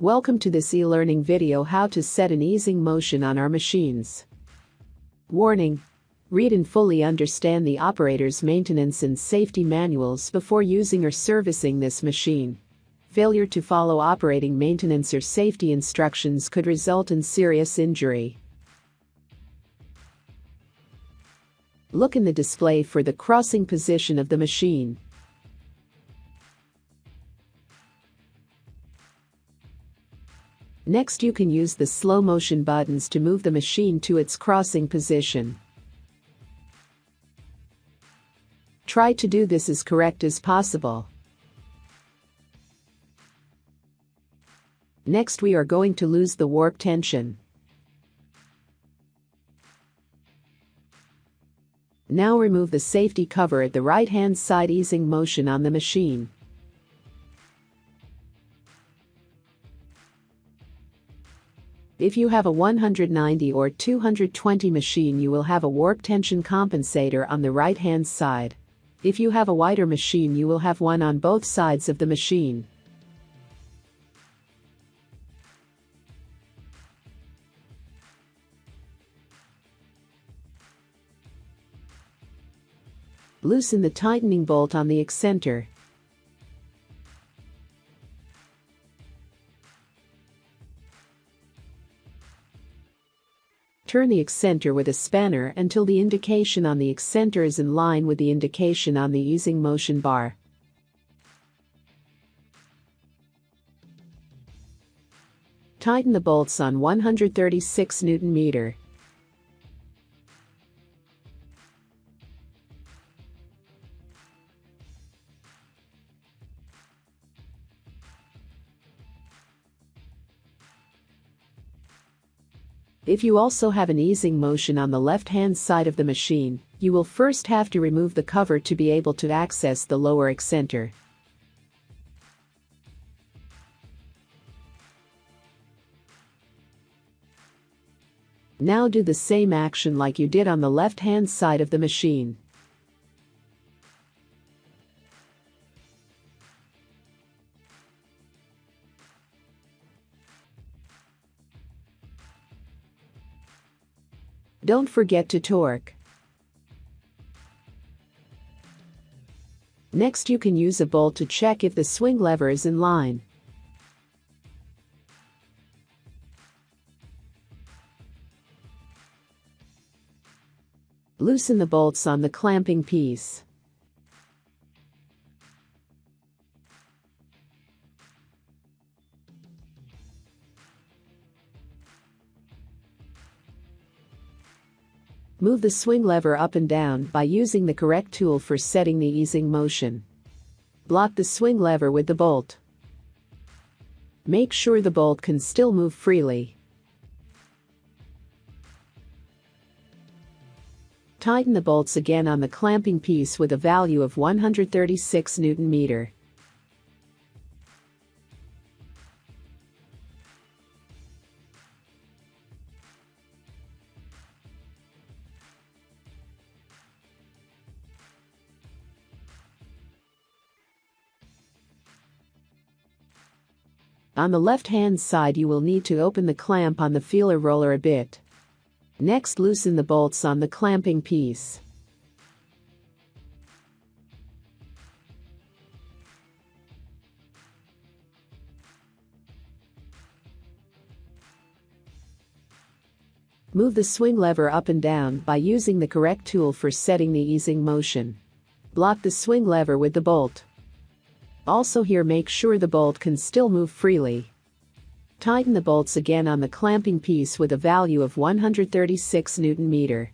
Welcome to this e-learning video how to set an easing motion on our machines. Warning: read and fully understand the operator's maintenance and safety manuals before using or servicing this machine. Failure to follow operating maintenance or safety instructions could result in serious injury. Look in the display for the crossing position of the machine. Next, you can use the slow motion buttons to move the machine to its crossing position. Try to do this as correct as possible. Next, we are going to lose the warp tension. Now remove the safety cover at the right-hand side easing motion on the machine. If you have a 190 or 220 machine, you will have a warp tension compensator on the right-hand side. If you have a wider machine, you will have one on both sides of the machine. Loosen the tightening bolt on the excenter. Turn the excenter with a spanner until the indication on the excenter is in line with the indication on the easing motion bar. Tighten the bolts on 136 Nm. If you also have an easing motion on the left-hand side of the machine, you will first have to remove the cover to be able to access the lower excenter. Now do the same action like you did on the left-hand side of the machine. Don't forget to torque. Next, you can use a bolt to check if the swing lever is in line. Loosen the bolts on the clamping piece. Move the swing lever up and down by using the correct tool for setting the easing motion. Block the swing lever with the bolt. Make sure the bolt can still move freely. Tighten the bolts again on the clamping piece with a value of 136 Nm. On the left-hand side, you will need to open the clamp on the feeler roller a bit. Next, loosen the bolts on the clamping piece. Move the swing lever up and down by using the correct tool for setting the easing motion. Block the swing lever with the bolt. Also here, make sure the bolt can still move freely. Tighten the bolts again on the clamping piece with a value of 136 Nm.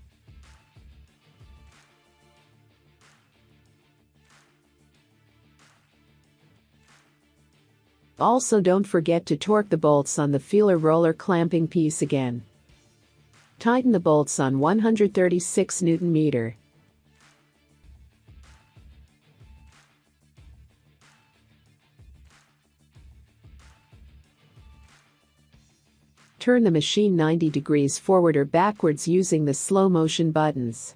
Also, don't forget to torque the bolts on the feeler roller clamping piece again. Tighten the bolts on 136 Nm. Turn the machine 90 degrees forward or backwards using the slow motion buttons.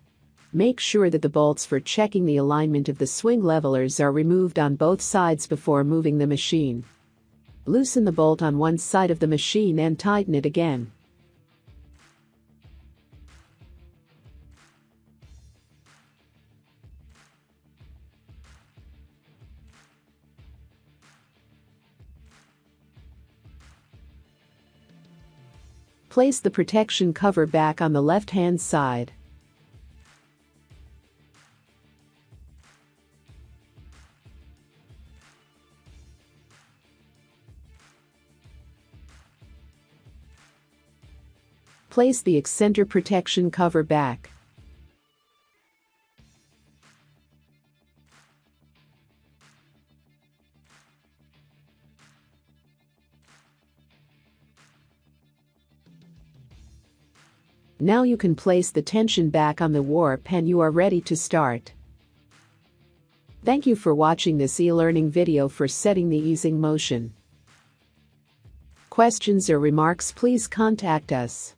Make sure that the bolts for checking the alignment of the swing levelers are removed on both sides before moving the machine. Loosen the bolt on one side of the machine and tighten it again. Place the protection cover back on the left-hand side. Place the extender protection cover back. Now you can place the tension back on the warp and you are ready to start. Thank you for watching this e-learning video for setting the easing motion. Questions or remarks, please contact us.